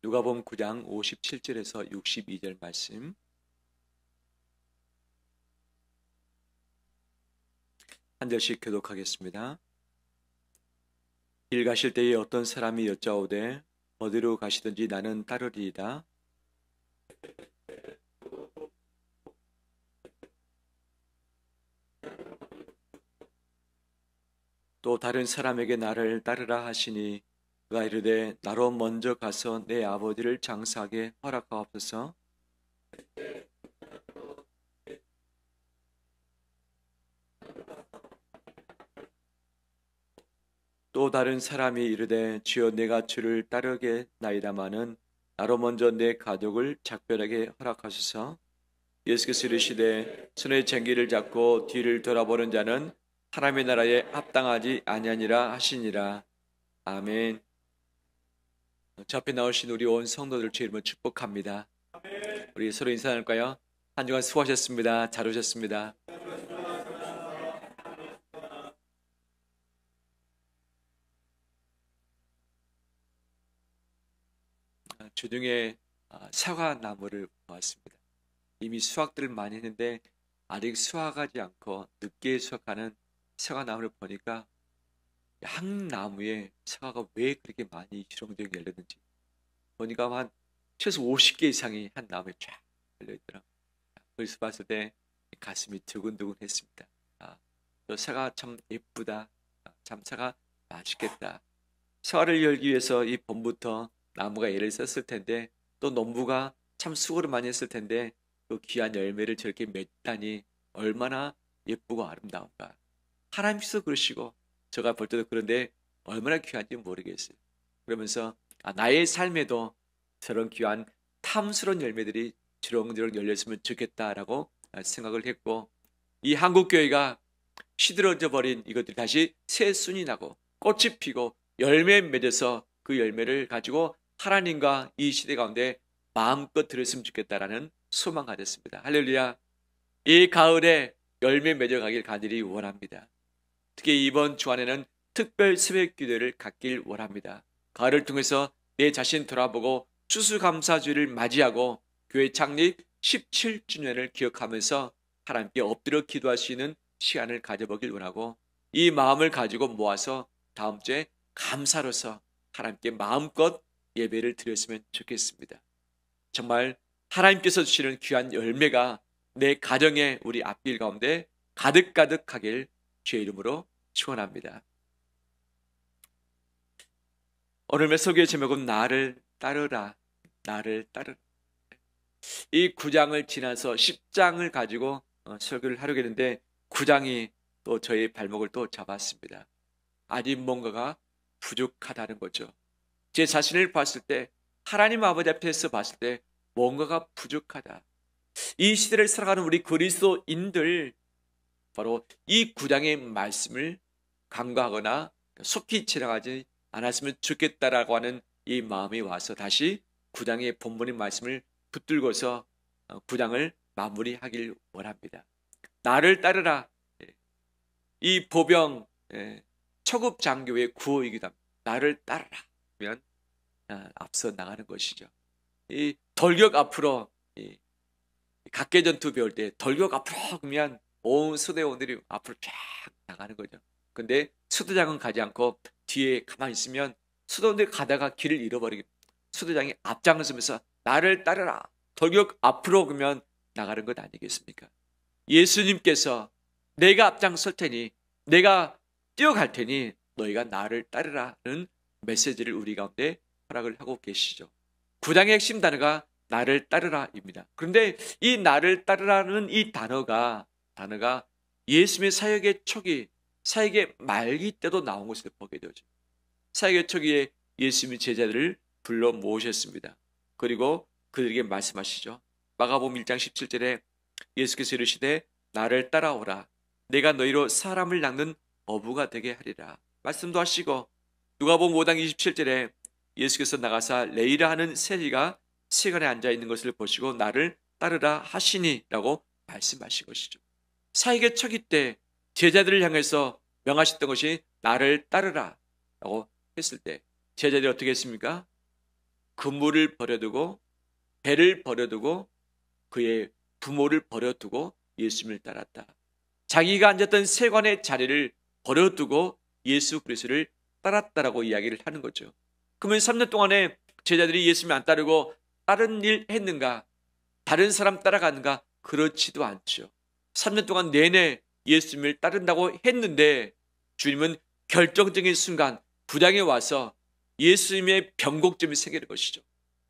누가복음 9장 57절에서 62절 말씀 한 절씩 교독하겠습니다. 길 가실 때에 어떤 사람이 여짜오되 어디로 가시든지 나는 따르리이다. 또 다른 사람에게 나를 따르라 하시니 그가 이르되 나로 먼저 가서 내 아버지를 장사하게 허락하옵소서. 또 다른 사람이 이르되 주여 내가 주를 따르겠나이다마는 나로 먼저 내 가족을 작별하게 허락하소서. 예수께서 이르시되 손에 쟁기를 잡고 뒤를 돌아보는 자는 하나님의 나라에 합당하지 아니하니라 하시니라. 아멘. 저 앞에 나오신 우리 온 성도들 주의 이름으로 축복합니다. 우리 서로 인사 나눌까요? 한 주간 수고하셨습니다. 잘 오셨습니다. 주중에 사과 나무를 보았습니다. 이미 수확들을 많이 했는데 아직 수확하지 않고 늦게 수확하는 사과 나무를 보니까 한 나무에 사과가 왜 그렇게 많이 주렁주렁 열렸는지 보니까 한 최소 50개 이상이 한 나무에 쫙 열려있더라고요. 그래서 봤을 때 가슴이 두근두근 했습니다. 저 사과 참 예쁘다. 참 사과 맛있겠다. 사과를 열기 위해서 이 봄부터 나무가 애를 썼을 텐데 또 농부가 참 수고를 많이 했을 텐데 그 귀한 열매를 저렇게 맺다니 얼마나 예쁘고 아름다운가. 하나님께서 그러시고 제가 볼 때도 그런데 얼마나 귀한지 모르겠어요. 그러면서 나의 삶에도 저런 귀한 탐스러운 열매들이 주렁주렁 열렸으면 좋겠다라고 생각을 했고, 이 한국교회가 시들어져 버린 이것들이 다시 새순이 나고 꽃이 피고 열매 맺어서 그 열매를 가지고 하나님과 이 시대 가운데 마음껏 드렸으면 좋겠다라는 소망 가졌습니다. 할렐루야. 이 가을에 열매 맺어가길 간절히 원합니다. 특히 이번 주안에는 특별 새벽 기도를 갖길 원합니다. 가을을 통해서 내 자신 돌아보고 추수감사주의를 맞이하고 교회 창립 17주년을 기억하면서 하나님께 엎드려 기도할 수 있는 시간을 가져보길 원하고, 이 마음을 가지고 모아서 다음 주에 감사로서 하나님께 마음껏 예배를 드렸으면 좋겠습니다. 정말 하나님께서 주시는 귀한 열매가 내 가정에 우리 앞길 가운데 가득가득하길 주의 이름으로 축원합니다. 오늘 메시지의 제목은 나를 따르라. 나를 따르라. 이 9장을 지나서 10장을 가지고 설교를 하려고 했는데 9장이 또 저의 발목을 또 잡았습니다. 아직 뭔가가 부족하다는 거죠. 제 자신을 봤을 때, 하나님 아버지 앞에서 봤을 때 뭔가가 부족하다. 이 시대를 살아가는 우리 그리스도인들, 바로 이 9장의 말씀을 간과하거나 속히 지나가지 않았으면 좋겠다라고 하는 이 마음이 와서 다시 9장의 본문의 말씀을 붙들고서 9장을 마무리하길 원합니다. 나를 따르라. 이 보병 초급 장교의 구호이기도 합니다. 나를 따르라 하면 앞서 나가는 것이죠. 이 돌격 앞으로, 각계전투 배울 때 돌격 앞으로 그러면 온 수대원들이 앞으로 쫙 나가는 거죠. 근데 수도장은 가지 않고 뒤에 가만히 있으면 수도원들이 가다가 길을 잃어버리게, 수도장이 앞장서면서 나를 따르라, 돌격 앞으로 그러면 나가는 것 아니겠습니까? 예수님께서 내가 앞장설 테니, 내가 뛰어갈 테니 너희가 나를 따르라는 메시지를 우리 가운데 허락을 하고 계시죠. 9장의 핵심 단어가 나를 따르라입니다. 그런데 이 나를 따르라는 이 단어가 예수님의 사역의 초기, 사역의 말기 때도 나온 것을 보게 되죠. 사역의 초기에 예수님이 제자들을 불러 모으셨습니다. 그리고 그들에게 말씀하시죠. 마가복음 1장 17절에 예수께서 이르시되 나를 따라오라. 내가 너희로 사람을 낚는 어부가 되게 하리라. 말씀도 하시고, 누가복음 5장 27절에 예수께서 나가사 레이라 하는 세리가 세간에 앉아 있는 것을 보시고 나를 따르라 하시니 라고 말씀하신 것이죠. 사역의 초기 때 제자들을 향해서 명하셨던 것이 나를 따르라 라고 했을 때 제자들이 어떻게 했습니까? 그물을 버려두고 배를 버려두고 그의 부모를 버려두고 예수님을 따랐다. 자기가 앉았던 세관의 자리를 버려두고 예수 그리스도를 따랐다라고 이야기를 하는 거죠. 그러면 3년 동안에 제자들이 예수님을 안 따르고 다른 일 했는가? 다른 사람 따라가는가? 그렇지도 않죠. 3년 동안 내내 예수님을 따른다고 했는데 주님은 결정적인 순간 부장에 와서 예수님의 변곡점이 생기는 것이죠.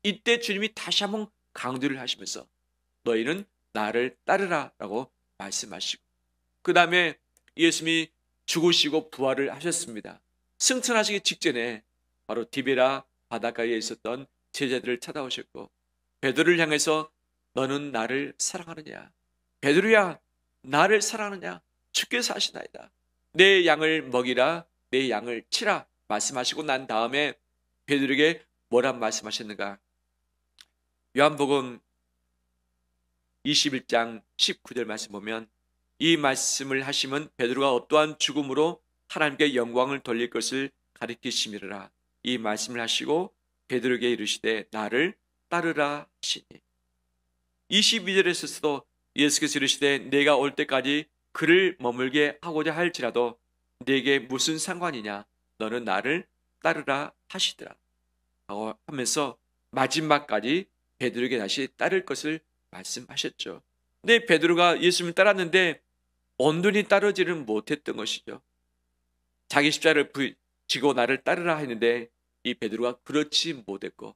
이때 주님이 다시 한번 강조를 하시면서 너희는 나를 따르라 라고 말씀하시고 그 다음에 예수님이 죽으시고 부활을 하셨습니다. 승천하시기 직전에 바로 디베라 바닷가에 있었던 제자들을 찾아오셨고 베드로를 향해서 너는 나를 사랑하느냐? 베드로야 나를 사랑하느냐? 주께서 하시나이다. 내 양을 먹이라 내 양을 치라 말씀하시고 난 다음에 베드로에게 뭐라 말씀하셨는가? 요한복음 21장 19절 말씀 보면 이 말씀을 하시면 베드로가 어떠한 죽음으로 하나님께 영광을 돌릴 것을 가리키심이라. 이 말씀을 하시고 베드로에게 이르시되 나를 따르라 하시니 22절에서도 예수께서 이르시되 내가 올 때까지 그를 머물게 하고자 할지라도 네게 무슨 상관이냐 너는 나를 따르라 하시더라 라고 하면서 마지막까지 베드로에게 다시 따를 것을 말씀하셨죠. 근데 베드로가 예수님을 따랐는데 온전히 따르지는 못했던 것이죠. 자기 십자가를 지고 나를 따르라 했는데 이 베드로가 그렇지 못했고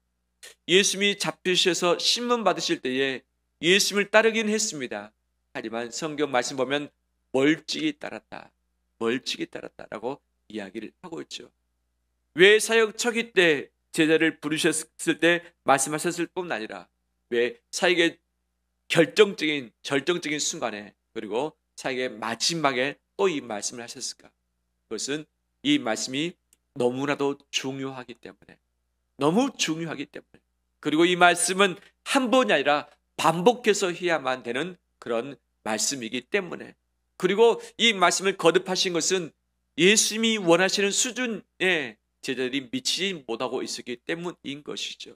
예수님이 잡히셔서 신문 받으실 때에 예수님을 따르긴 했습니다. 하지만 성경 말씀 보면 멀찍이 따랐다. 멀찍이 따랐다라고 이야기를 하고 있죠. 왜 사역 초기 때 제자를 부르셨을 때 말씀하셨을 뿐 아니라 왜 사역의 절정적인 순간에 그리고 사역의 마지막에 또 이 말씀을 하셨을까? 그것은 이 말씀이 너무나도 중요하기 때문에 너무 중요하기 때문에 그리고 이 말씀은 한 번이 아니라 반복해서 해야만 되는 그런 말씀이기 때문에 그리고 이 말씀을 거듭하신 것은 예수님이 원하시는 수준의 제자들이 미치지 못하고 있었기 때문인 것이죠.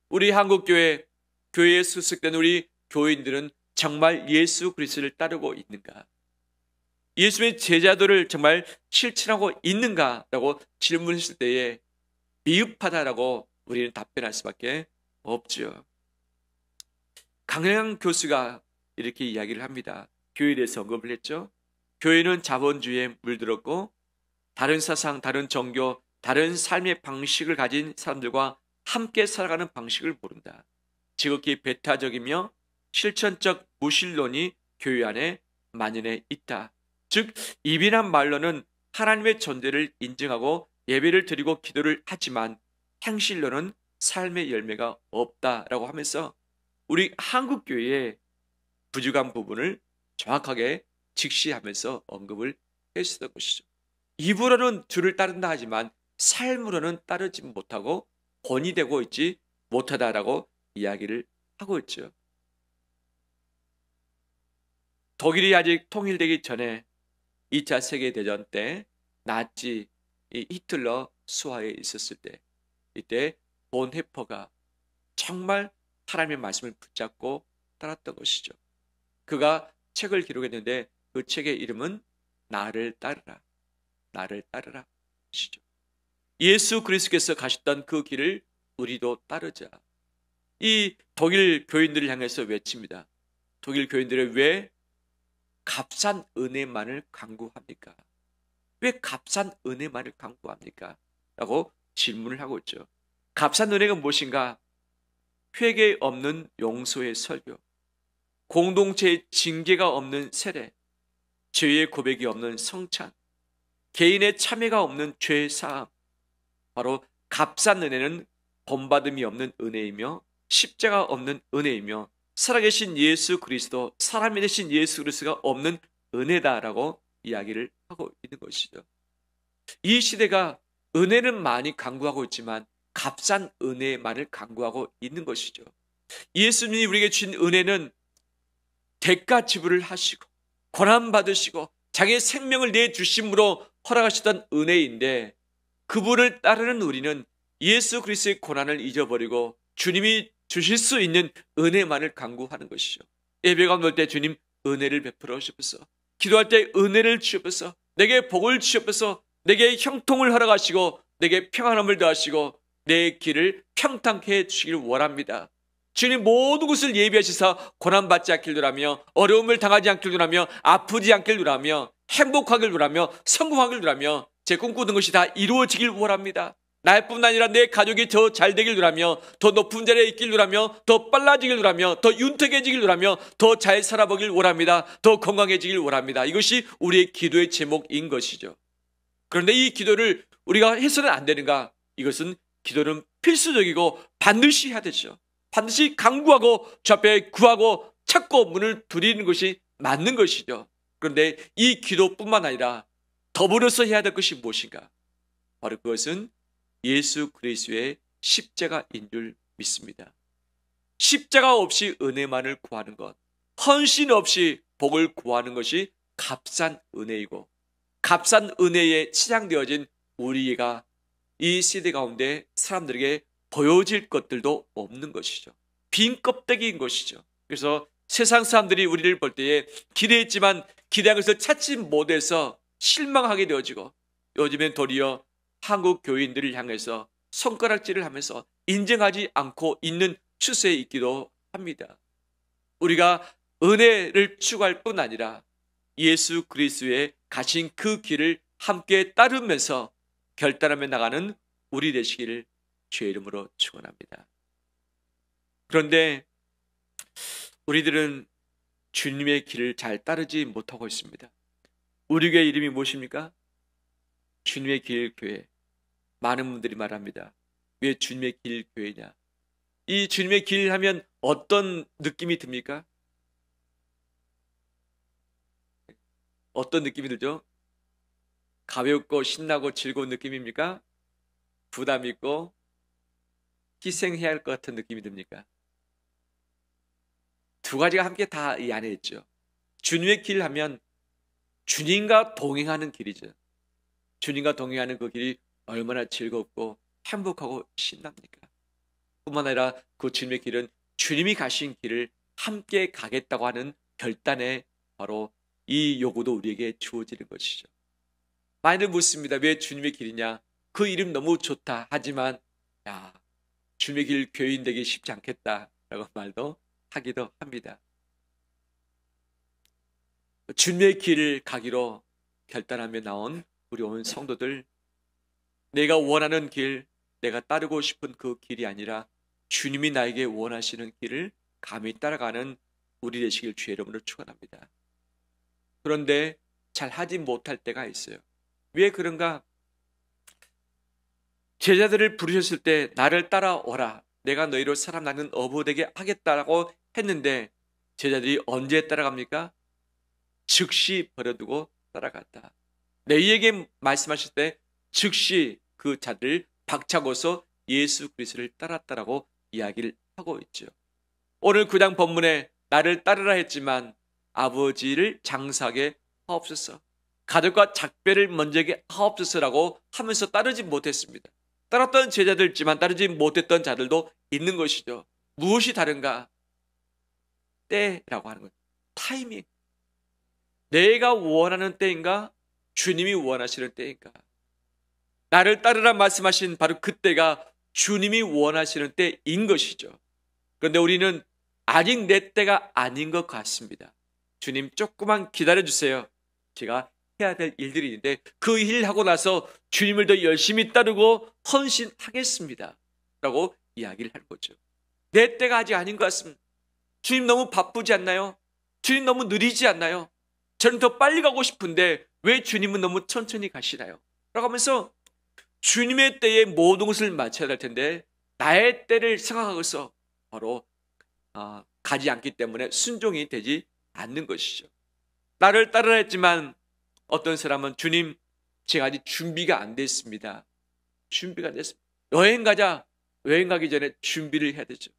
우리 한국교회 교회에 수습된 우리 교인들은 정말 예수 그리스도를 따르고 있는가? 예수의 제자들을 정말 실천하고 있는가라고 질문했을 때에 미흡하다라고 우리는 답변할 수밖에 없죠. 강영한 교수가 이렇게 이야기를 합니다. 교회에 대해서 언급을 했죠. 교회는 자본주의에 물들었고 다른 사상, 다른 종교, 다른 삶의 방식을 가진 사람들과 함께 살아가는 방식을 모른다. 지극히 배타적이며 실천적 무신론이 교회 안에 만연해 있다. 즉 이비인한 말로는 하나님의 존재를 인정하고 예배를 드리고 기도를 하지만 행실로는 삶의 열매가 없다라고 하면서 우리 한국교회의 부족한 부분을 정확하게 직시하면서 언급을 했었던 것이죠. 입으로는 주를 따른다 하지만 삶으로는 따르지 못하고 본이 되고 있지 못하다라고 이야기를 하고 있죠. 독일이 아직 통일되기 전에 2차 세계대전 때 나치 히틀러 수하에 있었을 때 이때 본헤퍼가 정말 하나님의 말씀을 붙잡고 따랐던 것이죠. 그가 책을 기록했는데 그 책의 이름은 나를 따르라. 나를 따르라 것이죠. 예수 그리스도께서 가셨던 그 길을 우리도 따르자. 이 독일 교인들을 향해서 외칩니다. 독일 교인들이 왜 값싼 은혜만을 강구합니까? 왜 값싼 은혜만을 강구합니까? 라고 질문을 하고 있죠. 값싼 은혜가 무엇인가? 회개 없는 용서의 설교, 공동체의 징계가 없는 세례, 죄의 고백이 없는 성찬, 개인의 참여가 없는 죄 사함. 바로 값싼 은혜는 본받음이 없는 은혜이며 십자가 없는 은혜이며 살아계신 예수 그리스도, 사람이 되신 예수 그리스도가 없는 은혜다라고 이야기를 하고 있는 것이죠. 이 시대가 은혜는 많이 강구하고 있지만 값싼 은혜만을 강구하고 있는 것이죠. 예수님이 우리에게 주신 은혜는 대가 지불을 하시고 고난 받으시고 자기의 생명을 내주심으로 허락하시던 은혜인데 그분을 따르는 우리는 예수 그리스도의 고난을 잊어버리고 주님이 주실 수 있는 은혜만을 간구하는 것이죠. 예배가 놓을 때 주님 은혜를 베풀어 주옵소서. 기도할 때 은혜를 주옵소서. 내게 복을 주옵소서. 내게 형통을 허락하시고 내게 평안함을 더하시고 내 길을 평탄케 해주시길 원합니다. 주님 모든 것을 예비하시사 고난받지 않길 누라며 어려움을 당하지 않길 누라며 아프지 않길 누라며 행복하길 누라며 성공하길 누라며 제 꿈꾸는 것이 다 이루어지길 원합니다. 나뿐 아니라 내 가족이 더 잘 되길 누라며 더 높은 자리에 있길 누라며 더 빨라지길 누라며 더 윤택해지길 누라며 더 잘 살아보길 원합니다. 더 건강해지길 원합니다. 이것이 우리의 기도의 제목인 것이죠. 그런데 이 기도를 우리가 해서는 안 되는가? 이것은 기도는 필수적이고 반드시 해야 되죠. 반드시 간구하고 주 앞에 구하고 찾고 문을 두드리는 것이 맞는 것이죠. 그런데 이 기도뿐만 아니라 더불어서 해야 될 것이 무엇인가? 바로 그것은 예수 그리스도의 십자가인 줄 믿습니다. 십자가 없이 은혜만을 구하는 것, 헌신 없이 복을 구하는 것이 값싼 은혜이고 값싼 은혜에 치장되어진 우리가 이 시대 가운데 사람들에게 보여질 것들도 없는 것이죠. 빈 껍데기인 것이죠. 그래서 세상 사람들이 우리를 볼 때에 기대했지만 기대한 것을 찾지 못해서 실망하게 되어지고 요즘엔 도리어 한국 교인들을 향해서 손가락질을 하면서 인정하지 않고 있는 추세에 있기도 합니다. 우리가 은혜를 추구할 뿐 아니라 예수 그리스도의 가신 그 길을 함께 따르면서 결단하며 나가는 우리 되시기를 주의 이름으로 축원합니다. 그런데 우리들은 주님의 길을 잘 따르지 못하고 있습니다. 우리 교회 이름이 무엇입니까? 주님의 길 교회. 많은 분들이 말합니다. 왜 주님의 길 교회냐? 이 주님의 길 하면 어떤 느낌이 듭니까? 어떤 느낌이 들죠? 가볍고 신나고 즐거운 느낌입니까? 부담 있고 희생해야 할 것 같은 느낌이 듭니까? 두 가지가 함께 다 이 안에 있죠. 주님의 길 하면 주님과 동행하는 길이죠. 주님과 동행하는 그 길이 얼마나 즐겁고 행복하고 신납니까? 뿐만 아니라 그 주님의 길은 주님이 가신 길을 함께 가겠다고 하는 결단에 바로 이 요구도 우리에게 주어지는 것이죠. 많이들 묻습니다. 왜 주님의 길이냐? 그 이름 너무 좋다. 하지만 주님의 길 교인 되기 쉽지 않겠다라고 말도 하기도 합니다. 주님의 길을 가기로 결단하며 나온 우리 온 성도들, 내가 원하는 길, 내가 따르고 싶은 그 길이 아니라 주님이 나에게 원하시는 길을 감히 따라가는 우리 되시길 주의 이름으로 축원합니다. 그런데 잘 하지 못할 때가 있어요. 왜 그런가? 제자들을 부르셨을 때 나를 따라오라, 내가 너희로 사람 낳는 어부되게 하겠다라고 했는데 제자들이 언제 따라갑니까? 즉시 버려두고 따라갔다. 너희에게 말씀하실 때 즉시 그 자들을 박차고서 예수 그리스도를 따랐다라고 이야기를 하고 있죠. 오늘 9장 본문에 나를 따르라 했지만 아버지를 장사하게 하옵소서, 가족과 작별을 먼저게 하옵소서라고 하면서 따르지 못했습니다. 따랐던 제자들 있지만 따르지 못했던 자들도 있는 것이죠. 무엇이 다른가? 때라고 하는 것, 타이밍. 내가 원하는 때인가? 주님이 원하시는 때인가? 나를 따르라 말씀하신 바로 그때가 주님이 원하시는 때인 것이죠. 그런데 우리는 아직 내 때가 아닌 것 같습니다. 주님 조금만 기다려주세요. 제가 해야 될 일들이 있는데 그 일 하고 나서 주님을 더 열심히 따르고 헌신하겠습니다 라고 이야기를 할 거죠. 내 때가 아직 아닌 것 같습니다. 주님 너무 바쁘지 않나요? 주님 너무 느리지 않나요? 저는 더 빨리 가고 싶은데 왜 주님은 너무 천천히 가시나요? 라고 하면서 주님의 때에 모든 것을 맞춰야 될 텐데 나의 때를 생각하고서 바로 가지 않기 때문에 순종이 되지 않는 것이죠. 나를 따르라 했지만 어떤 사람은 주님, 제가 아직 준비가 안 됐습니다. 준비가 안 됐습니다. 여행 가자. 여행 가기 전에 준비를 해야 되죠.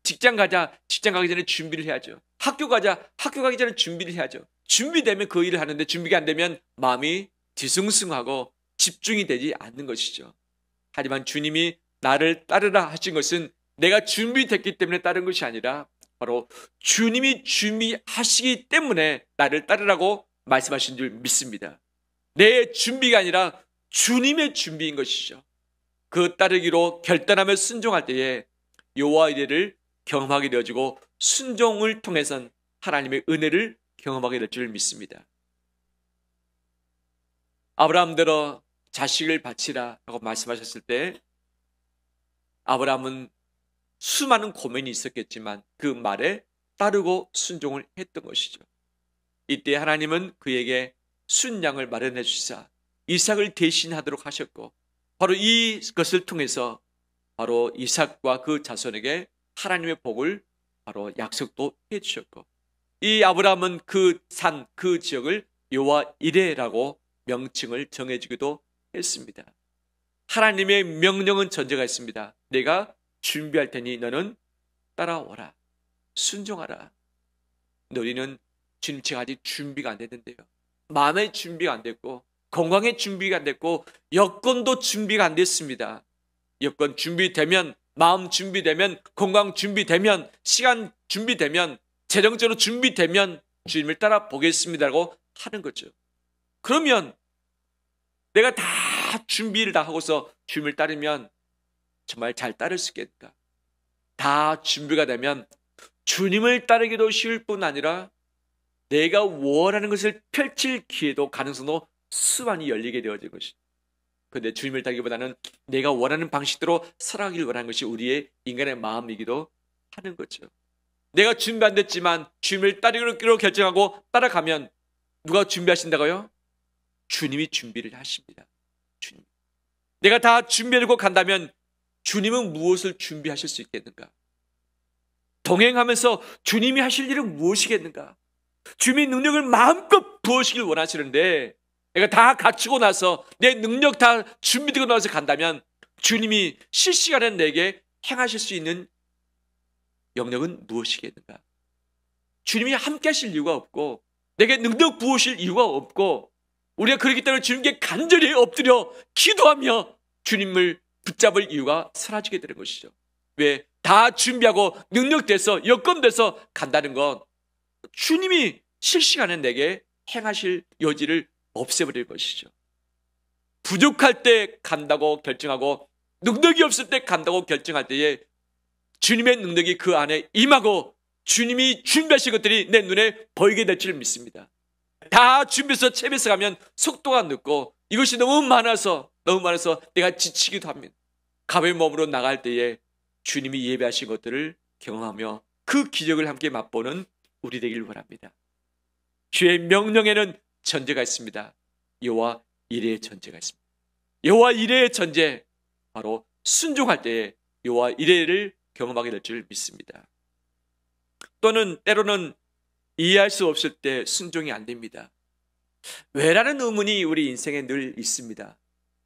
직장 가자. 직장 가기 전에 준비를 해야죠. 학교 가자. 학교 가기 전에 준비를 해야죠. 준비되면 그 일을 하는데 준비가 안 되면 마음이 뒤숭숭하고 집중이 되지 않는 것이죠. 하지만 주님이 나를 따르라 하신 것은 내가 준비됐기 때문에 따른 것이 아니라 바로 주님이 준비하시기 때문에 나를 따르라고 말씀하신 줄 믿습니다. 내 준비가 아니라 주님의 준비인 것이죠. 그 따르기로 결단하며 순종할 때에 여호와 이레를 경험하게 되어지고 순종을 통해선 하나님의 은혜를 경험하게 될 줄 믿습니다. 아브라함대로 자식을 바치라 라고 말씀하셨을 때 아브라함은 수많은 고민이 있었겠지만 그 말에 따르고 순종을 했던 것이죠. 이때 하나님은 그에게 순양을 마련해 주시사 이삭을 대신하도록 하셨고 바로 이것을 통해서 바로 이삭과 그 자손에게 하나님의 복을 바로 약속도 해 주셨고 이 아브라함은 그 산, 그 지역을 여호와 이레라고 명칭을 정해주기도 했습니다. 하나님의 명령은 전제가 있습니다. 내가 준비할 테니 너는 따라오라. 순종하라. 너희는 주님처럼 아직 준비가 안 됐는데요. 마음의 준비가 안 됐고 건강의 준비가 안 됐고 여건도 준비가 안 됐습니다. 여건 준비되면 마음 준비되면 건강 준비되면 시간 준비되면 재정적으로 준비되면 주님을 따라 보겠습니다라고 하는 거죠. 그러면 내가 다 준비를 다 하고서 주님을 따르면 정말 잘 따를 수 있겠는가? 다 준비가 되면 주님을 따르기도 쉬울 뿐 아니라 내가 원하는 것을 펼칠 기회도 가능성도 수많이 열리게 되어진 것이죠. 그런데 주님을 따르기보다는 내가 원하는 방식대로 살아가길 원하는 것이 우리의 인간의 마음이기도 하는 거죠. 내가 준비 안 됐지만 주님을 따르기로 결정하고 따라가면 누가 준비하신다고요? 주님이 준비를 하십니다. 주님. 내가 다 준비하고 간다면 주님은 무엇을 준비하실 수 있겠는가? 동행하면서 주님이 하실 일은 무엇이겠는가? 주님의 능력을 마음껏 부으시길 원하시는데 내가 다 갖추고 나서 내 능력 다 준비되고 나서 간다면 주님이 실시간에 내게 행하실 수 있는 영역은 무엇이겠는가? 주님이 함께 하실 이유가 없고 내게 능력 부으실 이유가 없고 우리가 그렇기 때문에 주님께 간절히 엎드려 기도하며 주님을 붙잡을 이유가 사라지게 되는 것이죠. 왜? 다 준비하고 능력돼서 여건돼서 간다는 건 주님이 실시간에 내게 행하실 여지를 없애버릴 것이죠. 부족할 때 간다고 결정하고 능력이 없을 때 간다고 결정할 때에 주님의 능력이 그 안에 임하고 주님이 준비하신 것들이 내 눈에 보이게 될 줄 믿습니다. 다 준비해서 채비해서 가면 속도가 늦고 이것이 너무 많아서 내가 지치기도 합니다. 가벼운 몸으로 나갈 때에 주님이 예배하신 것들을 경험하며 그 기적을 함께 맛보는 우리 되길 원합니다. 주의 명령에는 전제가 있습니다. 여호와 이레의 전제가 있습니다. 여호와 이레의 전제, 바로 순종할 때에 여호와 이레를 경험하게 될 줄 믿습니다. 또는 때로는 이해할 수 없을 때 순종이 안 됩니다. 왜라는 의문이 우리 인생에 늘 있습니다.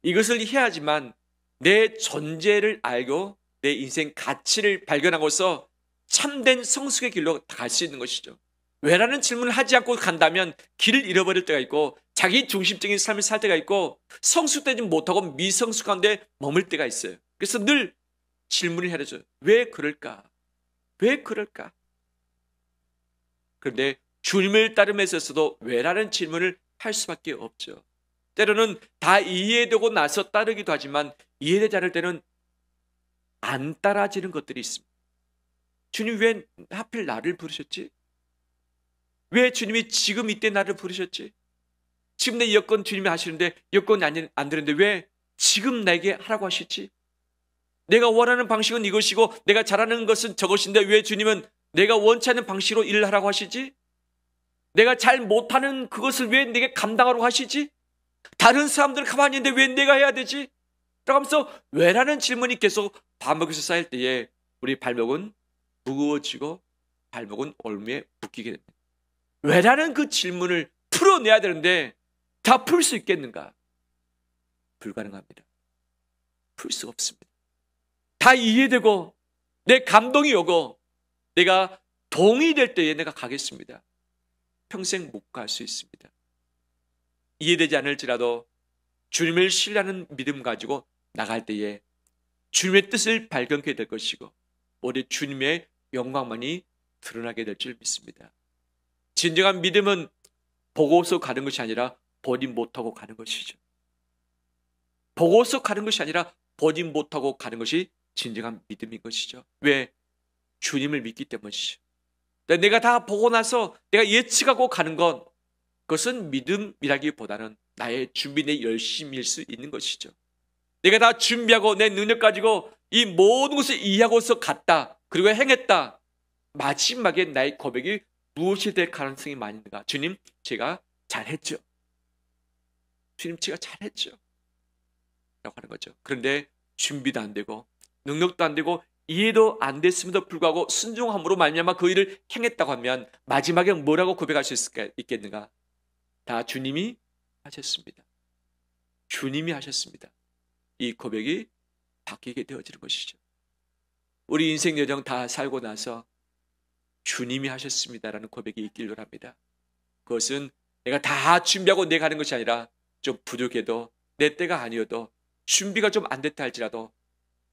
이것을 이해하지만 내 존재를 알고 내 인생 가치를 발견하고서 참된 성숙의 길로 갈 수 있는 것이죠. 왜라는 질문을 하지 않고 간다면 길을 잃어버릴 때가 있고 자기 중심적인 삶을 살 때가 있고 성숙되지 못하고 미성숙 가운데 머물 때가 있어요. 그래서 늘 질문을 해야 되죠. 왜 그럴까? 왜 그럴까? 그런데 주님을 따름에 있어서도 왜라는 질문을 할 수밖에 없죠. 때로는 다 이해되고 나서 따르기도 하지만 이해되지 않을 때는 안 따라지는 것들이 있습니다. 주님 왜 하필 나를 부르셨지? 왜 주님이 지금 이때 나를 부르셨지? 지금 내 여건 주님이 하시는데 여건이 안 되는데 왜 지금 내게 하라고 하시지? 내가 원하는 방식은 이것이고 내가 잘하는 것은 저것인데 왜 주님은 내가 원치 않는 방식으로 일을 하라고 하시지? 내가 잘 못하는 그것을 왜 내게 감당하라고 하시지? 다른 사람들은 가만히 있는데 왜 내가 해야 되지? 라고 하면서 왜라는 질문이 계속 반복해서 쌓일 때에 우리 발목은 무거워지고 발목은 올무에 묶이게 됩니다. 왜라는 그 질문을 풀어내야 되는데 다 풀 수 있겠는가? 불가능합니다. 풀 수 없습니다. 다 이해되고 내 감동이 오고 내가 동의될 때에 내가 가겠습니다. 평생 못 갈 수 있습니다. 이해되지 않을지라도 주님을 신뢰하는 믿음 가지고 나갈 때에 주님의 뜻을 발견하게 될 것이고 오직 주님의 영광만이 드러나게 될 줄 믿습니다. 진정한 믿음은 보고서 가는 것이 아니라 보지 못하고 가는 것이죠. 보고서 가는 것이 아니라 보지 못하고 가는 것이 진정한 믿음인 것이죠. 왜? 주님을 믿기 때문이죠. 내가 다 보고 나서 내가 예측하고 가는 건 그것은 믿음이라기보다는 나의 준비, 내 열심일 수 있는 것이죠. 내가 다 준비하고 내 능력 가지고 이 모든 것을 이해하고서 갔다. 그리고 행했다. 마지막에 나의 고백이 무엇이 될 가능성이 많이 있는가? 주님, 제가 잘했죠. 주님, 제가 잘했죠. 라고 하는 거죠. 그런데 준비도 안 되고 능력도 안 되고 이해도 안 됐음에도 불구하고 순종함으로 말미암아 그 일을 행했다고 하면 마지막에 뭐라고 고백할 수 있겠는가? 다 주님이 하셨습니다. 주님이 하셨습니다. 이 고백이 바뀌게 되어지는 것이죠. 우리 인생 여정 다 살고 나서 주님이 하셨습니다라는 고백이 있기를 합니다. 그것은 내가 다 준비하고 내가 하는 것이 아니라 좀 부족해도 내 때가 아니어도 준비가 좀 안 됐다 할지라도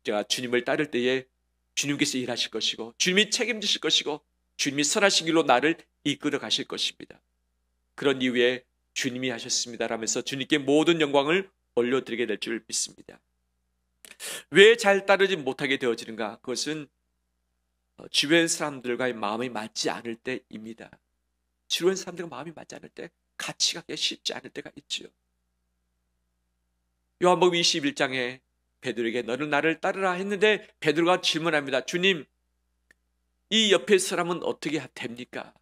제가 주님을 따를 때에 주님께서 일하실 것이고 주님이 책임지실 것이고 주님이 선하신 길로 나를 이끌어 가실 것입니다. 그런 이유에 주님이 하셨습니다라면서 주님께 모든 영광을 올려드리게 될 줄 믿습니다. 왜 잘 따르지 못하게 되어지는가? 그것은 주변 사람들과의 마음이 맞지 않을 때입니다. 주변 사람들과 마음이 맞지 않을 때 같이 가기 쉽지 않을 때가 있죠. 요한복음 21장에 베드로에게 너는 나를 따르라 했는데 베드로가 질문합니다. 주님, 이 옆에 사람은 어떻게 됩니까?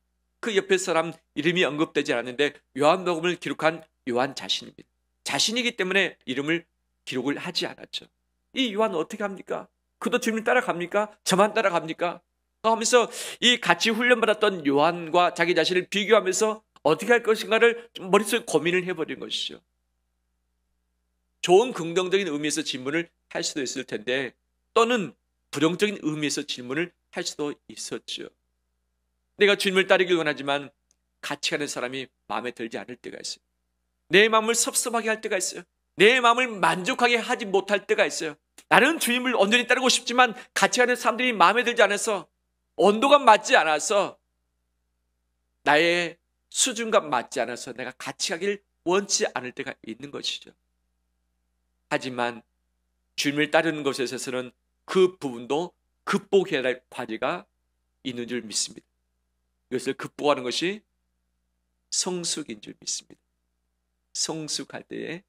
그 옆에 사람 이름이 언급되지 않았는데 요한복음을 기록한 요한 자신입니다. 자신이기 때문에 이름을 기록을 하지 않았죠. 이 요한은 어떻게 합니까? 그도 주님 따라갑니까? 저만 따라갑니까? 하면서 이 같이 훈련받았던 요한과 자기 자신을 비교하면서 어떻게 할 것인가를 머릿속에 고민을 해버린 것이죠. 좋은 긍정적인 의미에서 질문을 할 수도 있을 텐데 또는 부정적인 의미에서 질문을 할 수도 있었죠. 내가 주님을 따르길 원하지만 같이 가는 사람이 마음에 들지 않을 때가 있어요. 내 마음을 섭섭하게 할 때가 있어요. 내 마음을 만족하게 하지 못할 때가 있어요. 나는 주님을 온전히 따르고 싶지만 같이 가는 사람들이 마음에 들지 않아서 온도가 맞지 않아서 나의 수준과 맞지 않아서 내가 같이 가길 원치 않을 때가 있는 것이죠. 하지만 주님을 따르는 것에 있어서는 그 부분도 극복해야 할 과제가 있는 줄 믿습니다. 이것을 극복하는 것이 성숙인 줄 믿습니다. 성숙할 때에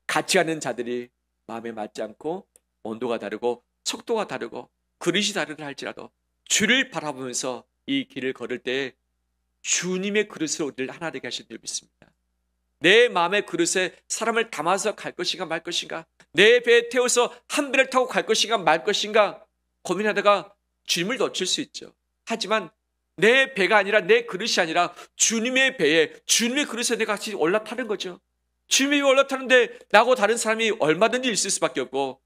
같이 가는 자들이 마음에 맞지 않고 온도가 다르고 속도가 다르고 그릇이 다르다 할지라도 주를 바라보면서 이 길을 걸을 때에 주님의 그릇으로 우리를 하나 되게 하신 줄 믿습니다. 내 마음의 그릇에 사람을 담아서 갈 것인가 말 것인가, 내 배에 태워서 한 배를 타고 갈 것인가 말 것인가 고민하다가 주님을 놓칠 수 있죠. 하지만 내 배가 아니라 내 그릇이 아니라 주님의 배에 주님의 그릇에 내가 같이 올라타는 거죠. 주님이 올라타는데 나하고 다른 사람이 얼마든지 있을 수밖에 없고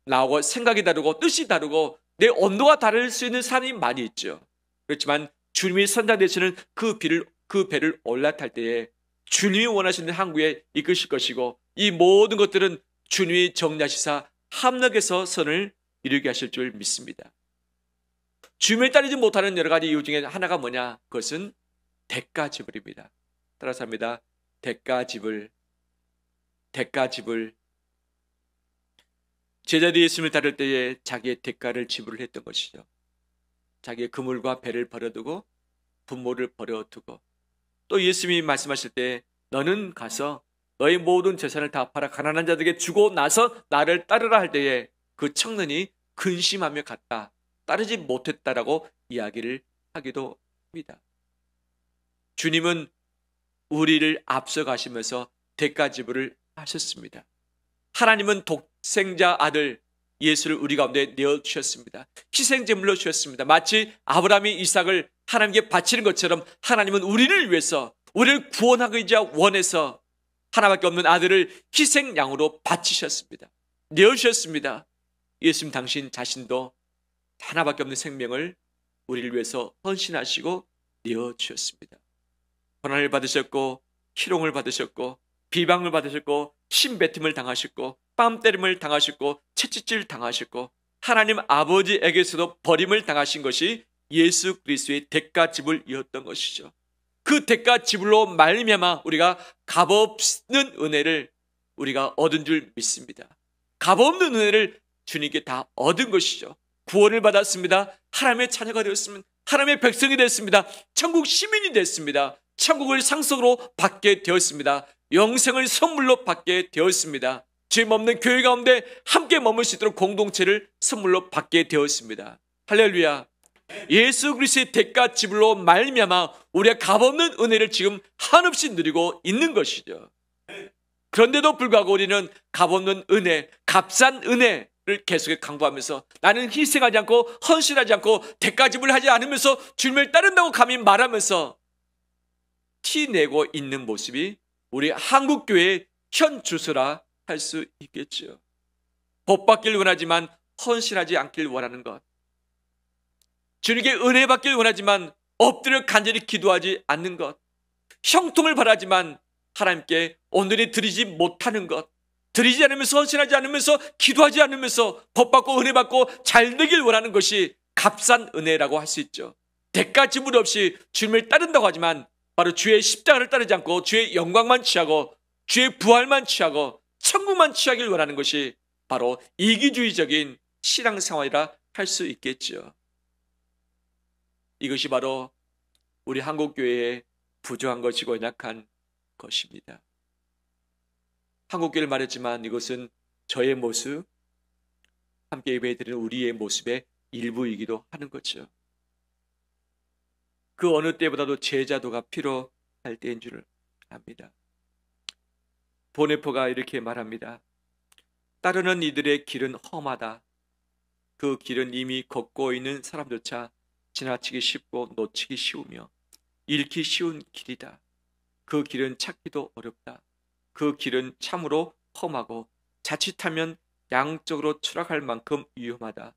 나하고 생각이 다르고 뜻이 다르고 내 온도가 다를 수 있는 사람이 많이 있죠. 그렇지만 주님이 선장 되시는 그 배를 올라탈 때에 주님이 원하시는 항구에 이끄실 것이고 이 모든 것들은 주님이 정리하시사 합력해서 선을 이루게 하실 줄 믿습니다. 주님을 따르지 못하는 여러 가지 이유 중에 하나가 뭐냐? 그것은 대가지불입니다. 따라서 합니다. 대가지불. 제자들이 예수님을 따를 때에 자기의 대가를 지불을 했던 것이죠. 자기의 그물과 배를 버려두고 분모를 버려두고 또 예수님이 말씀하실 때 너는 가서 너의 모든 재산을 다 팔아 가난한 자들에게 주고 나서 나를 따르라 할 때에 그 청년이 근심하며 갔다. 따르지 못했다라고 이야기를 하기도 합니다. 주님은 우리를 앞서가시면서 대가지불을 하셨습니다. 하나님은 독생자 아들 예수를 우리 가운데 내어주셨습니다. 희생제물로 주셨습니다. 마치 아브라함이 이삭을 하나님께 바치는 것처럼 하나님은 우리를 위해서 우리를 구원하고자 원해서 하나밖에 없는 아들을 희생양으로 바치셨습니다. 내어주셨습니다. 예수님 당신 자신도 하나밖에 없는 생명을 우리를 위해서 헌신하시고 내어주셨습니다. 고난을 받으셨고 희롱을 받으셨고 비방을 받으셨고 침뱉음을 당하셨고 뺨 때림을 당하셨고 채찍질 당하셨고 하나님 아버지에게서도 버림을 당하신 것이 예수 그리스도의 대가지불이었던 것이죠. 그 대가지불로 말미암아 우리가 값없는 은혜를 우리가 얻은 줄 믿습니다. 값없는 은혜를 주님께 다 얻은 것이죠. 구원을 받았습니다. 하나님의 자녀가 되었습니다. 하나님의 백성이 됐습니다. 천국 시민이 됐습니다. 천국을 상속으로 받게 되었습니다. 영생을 선물로 받게 되었습니다. 죄 없는 교회 가운데 함께 머물 수 있도록 공동체를 선물로 받게 되었습니다. 할렐루야. 예수 그리스도의 대가 지불로 말미암아 우리가 값없는 은혜를 지금 한없이 누리고 있는 것이죠. 그런데도 불구하고 우리는 값없는 은혜, 값싼 은혜를 계속해 강구하면서 나는 희생하지 않고 헌신하지 않고 대가 지불하지 않으면서 주님을 따른다고 감히 말하면서 티내고 있는 모습이 우리 한국교회의 현 주소라 할 수 있겠죠. 복 받길 원하지만 헌신하지 않길 원하는 것, 주님께 은혜 받길 원하지만 엎드려 간절히 기도하지 않는 것, 형통을 바라지만 하나님께 온전히 드리지 못하는 것, 드리지 않으면서 헌신하지 않으면서 기도하지 않으면서 복 받고 은혜 받고 잘 되길 원하는 것이 값싼 은혜라고 할 수 있죠. 대가 지불 없이 주님을 따른다고 하지만 바로 주의 십자가를 따르지 않고 주의 영광만 취하고 주의 부활만 취하고 천국만 취하길 원하는 것이 바로 이기주의적인 신앙생활이라 할 수 있겠죠. 이것이 바로 우리 한국교회의 부조한 것이고 연약한 것입니다. 한국교회를 말했지만 이것은 저의 모습, 함께 예배드리는 우리의 모습의 일부이기도 하는 거죠. 그 어느 때보다도 제자도가 필요할 때인 줄 압니다. 보네포가 이렇게 말합니다. 따르는 이들의 길은 험하다. 그 길은 이미 걷고 있는 사람조차 지나치기 쉽고 놓치기 쉬우며 잃기 쉬운 길이다. 그 길은 찾기도 어렵다. 그 길은 참으로 험하고 자칫하면 양적으로 추락할 만큼 위험하다.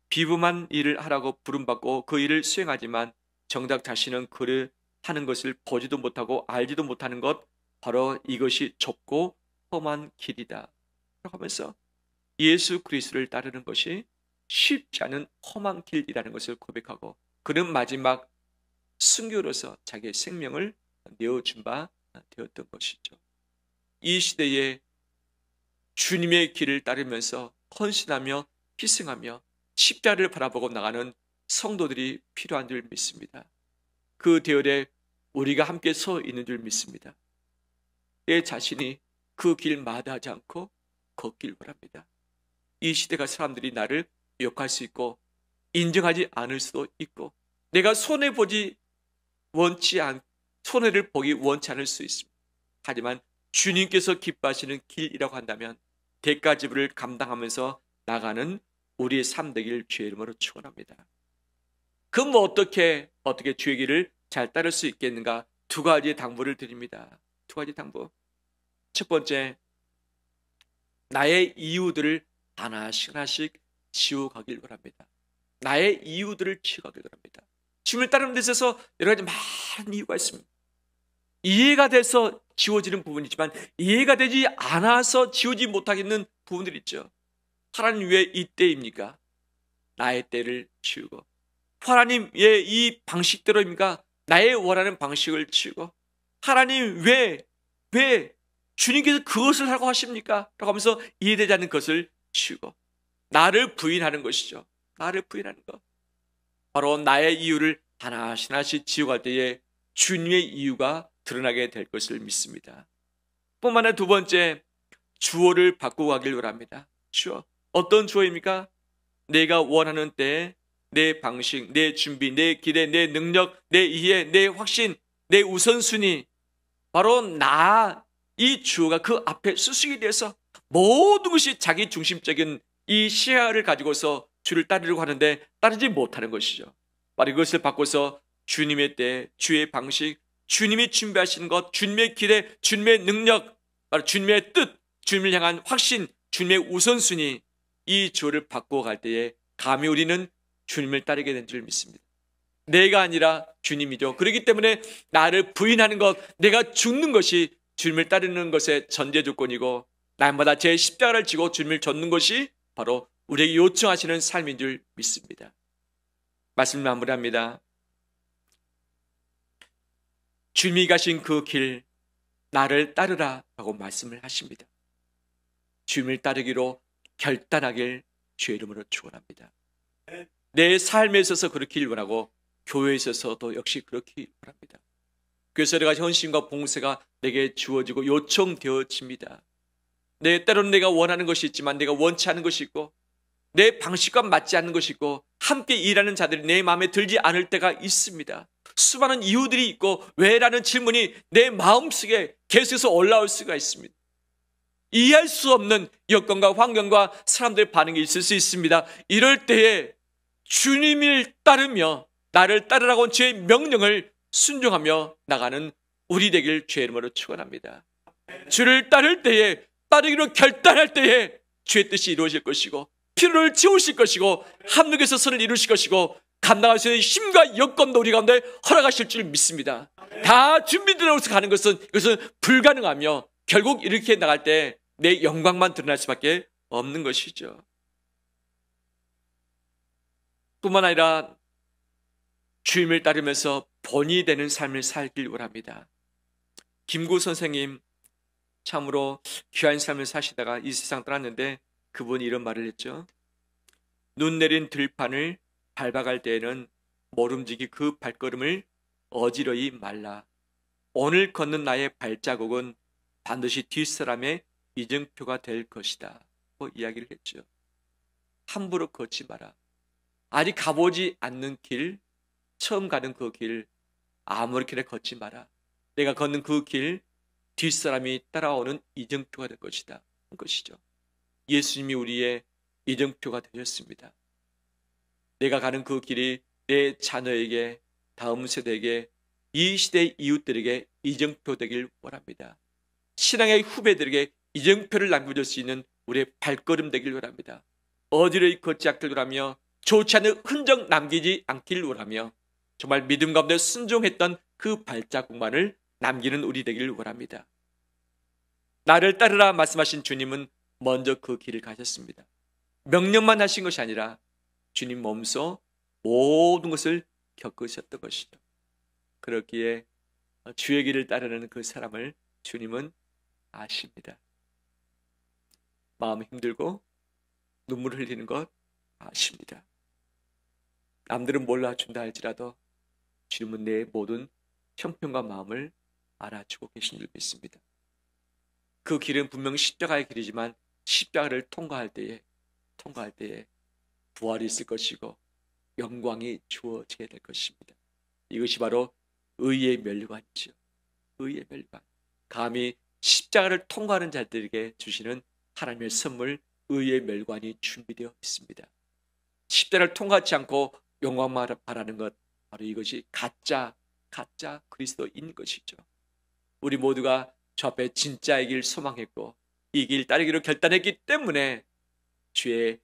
비범한 일을 하라고 부름받고 그 일을 수행하지만 정작 자신은 그를 하는 것을 보지도 못하고 알지도 못하는 것, 바로 이것이 좁고 험한 길이다. 하면서 예수 그리스도를 따르는 것이 쉽지 않은 험한 길이라는 것을 고백하고 그는 마지막 순교로서 자기의 생명을 내어준 바 되었던 것이죠. 이 시대에 주님의 길을 따르면서 헌신하며 희생하며 십자가를 바라보고 나가는 성도들이 필요한 줄 믿습니다. 그 대열에 우리가 함께 서 있는 줄 믿습니다. 내 자신이 그 길 마다하지 않고 걷길 바랍니다. 이 시대가 사람들이 나를 욕할 수 있고 인정하지 않을 수도 있고 내가 손해를 보기 원치 않을 수 있습니다. 하지만 주님께서 기뻐하시는 길이라고 한다면 대가 지불을 감당하면서 나가는 우리의 삶 되길 주의 이름으로 축원합니다. 그럼 어떻게 주의 길을 잘 따를 수 있겠는가? 두 가지의 당부를 드립니다. 두 가지 당부. 첫 번째, 나의 이유들을 하나씩 지워가길 바랍니다. 나의 이유들을 지워가길 바랍니다. 주님을 따르는 데 있어서 여러 가지 많은 이유가 있습니다. 이해가 돼서 지워지는 부분이 있지만 이해가 되지 않아서 지우지 못하겠는 부분들이 있죠. 하나님 왜 이때입니까? 나의 때를 지우고, 하나님 왜 이 방식대로입니까? 나의 원하는 방식을 지우고, 하나님 왜 주님께서 그것을 하라고 하십니까? 라고 하면서 이해되지 않는 것을 지우고 나를 부인하는 것이죠. 나를 부인하는 것. 바로 나의 이유를 하나씩 지워갈 때에 주님의 이유가 드러나게 될 것을 믿습니다. 뿐만 아니라 두 번째, 주어를 바꾸고 가길 바랍니다. 주어. 어떤 주어입니까? 내가 원하는 때에 내 방식, 내 준비, 내 기대, 내 능력, 내 이해, 내 확신, 내 우선순위, 바로 이 주어가 그 앞에 수식이 돼서 모든 것이 자기 중심적인 이 시야를 가지고서 주를 따르려고 하는데 따르지 못하는 것이죠. 바로 이것을 바꿔서 주님의 때, 주의 방식, 주님이 준비하시는 것, 주님의 기대, 주님의 능력, 바로 주님의 뜻, 주님을 향한 확신, 주님의 우선순위, 이 주어를 바꾸어 갈 때에 감히 우리는 주님을 따르게 된 줄 믿습니다. 내가 아니라 주님이죠. 그렇기 때문에 나를 부인하는 것, 내가 죽는 것이 주님을 따르는 것의 전제 조건이고 날마다 제 십자가를 지고 주님을 좇는 것이 바로 우리에게 요청하시는 삶인 줄 믿습니다. 말씀 마무리합니다. 주님이 가신 그 길 나를 따르라 라고 말씀을 하십니다. 주님을 따르기로 결단하길 주의 이름으로 축원합니다. 내 삶에 있어서 그렇길 원하고 교회에 있어서도 역시 그렇게 원합니다. 그래서 내가 헌신과 봉사가 내게 주어지고 요청되어집니다. 때로는 내가 원하는 것이 있지만 내가 원치 않은 것이 있고 내 방식과 맞지 않는 것이 있고 함께 일하는 자들이 내 마음에 들지 않을 때가 있습니다. 수많은 이유들이 있고 왜라는 질문이 내 마음속에 계속해서 올라올 수가 있습니다. 이해할 수 없는 여건과 환경과 사람들의 반응이 있을 수 있습니다. 이럴 때에 주님을 따르며 나를 따르라고 한 주의 명령을 순종하며 나가는 우리 되길 주의 이름으로 축원합니다. 주를 따를 때에 따르기로 결단할 때에 주의 뜻이 이루어질 것이고 필요를 채우실 것이고 합력해서 선을 이루실 것이고 감당할 수 있는 힘과 여건도 우리 가운데 허락하실 줄 믿습니다. 다 준비되어서 가는 것은 이것은 불가능하며 결국 이렇게 나갈 때 내 영광만 드러날 수밖에 없는 것이죠. 뿐만 아니라 주님을 따르면서 본이 되는 삶을 살길 원합니다. 김구 선생님 참으로 귀한 삶을 사시다가 이 세상 떠났는데 그분이 이런 말을 했죠. 눈 내린 들판을 밟아갈 때에는 모름지기 그 발걸음을 어지러이 말라. 오늘 걷는 나의 발자국은 반드시 뒷사람의 이정표가 될 것이다. 이야기를 했죠. 함부로 걷지 마라. 아직 가보지 않는 길, 처음 가는 그 길 아무렇게나 걷지 마라. 내가 걷는 그 길 뒷사람이 따라오는 이정표가 될 것이다. 것이죠. 예수님이 우리의 이정표가 되셨습니다. 내가 가는 그 길이 내 자녀에게, 다음 세대에게, 이 시대의 이웃들에게 이정표 되길 원합니다. 신앙의 후배들에게 이정표를 남겨줄 수 있는 우리의 발걸음 되길 원합니다. 어디를 걷지 않길 원하며 좋지 않은 흔적 남기지 않길 원하며 정말 믿음 가운데 순종했던 그 발자국만을 남기는 우리 되길 원합니다. 나를 따르라 말씀하신 주님은 먼저 그 길을 가셨습니다. 명령만 하신 것이 아니라 주님 몸소 모든 것을 겪으셨던 것이죠. 그렇기에 주의 길을 따르는 그 사람을 주님은 아십니다. 마음 힘들고 눈물을 흘리는 것 아십니다. 남들은 몰라준다 할지라도 주님은 내 모든 형편과 마음을 알아주고 계신 줄 믿습니다. 그 길은 분명 십자가의 길이지만 십자가를 통과할 때에 부활이 있을 것이고 영광이 주어지게 될 것입니다. 이것이 바로 의의 멸관이죠. 의의 멸관. 감히 십자가를 통과하는 자들에게 주시는 하나님의 선물, 의의 멸관이 준비되어 있습니다. 십자가를 통과하지 않고 영광만 바라는 것, 바로 이것이 가짜 그리스도인 것이죠. 우리 모두가 주 앞에 진짜의 길 소망했고 이 길 따르기로 결단했기 때문에 주의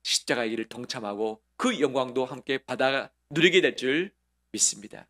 십자가의 길을 동참하고 그 영광도 함께 받아 누리게 될 줄 믿습니다.